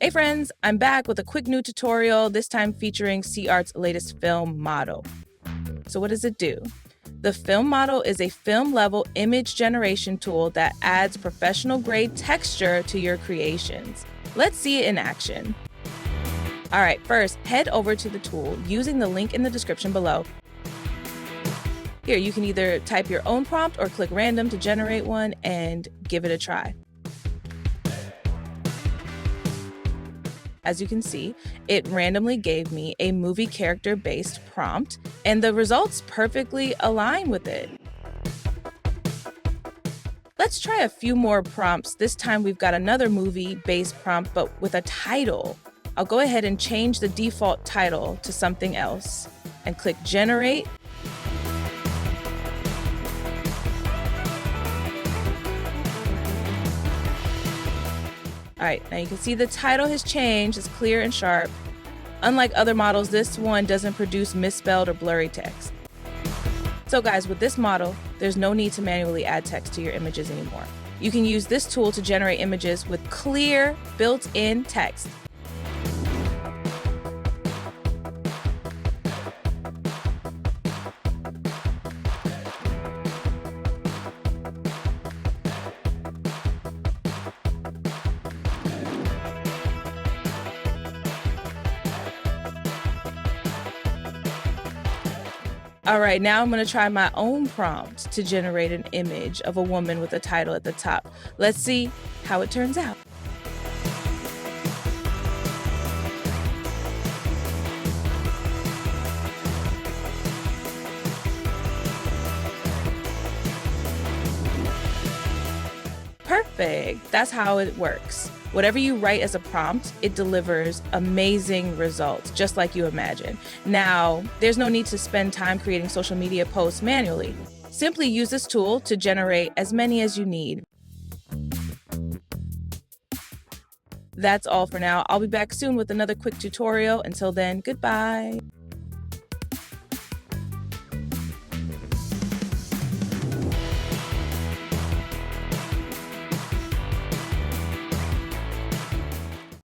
Hey friends, I'm back with a quick new tutorial, this time featuring SeaArt's latest film model. So what does it do? The film model is a film-level image generation tool that adds professional-grade texture to your creations. Let's see it in action. All right, first, head over to the tool using the link in the description below. Here, you can either type your own prompt or click random to generate one and give it a try. As you can see, it randomly gave me a movie character-based prompt, and the results perfectly align with it. Let's try a few more prompts. This time we've got another movie-based prompt, but with a title. I'll go ahead and change the default title to something else and click Generate. All right, now you can see the title has changed. It's clear and sharp. Unlike other models, this one doesn't produce misspelled or blurry text. So guys, with this model, there's no need to manually add text to your images anymore. You can use this tool to generate images with clear, built-in text. All right, now I'm going to try my own prompt to generate an image of a woman with a title at the top. Let's see how it turns out. Perfect. That's how it works. Whatever you write as a prompt, it delivers amazing results, just like you imagine. Now, there's no need to spend time creating social media posts manually. Simply use this tool to generate as many as you need. That's all for now. I'll be back soon with another quick tutorial. Until then, goodbye.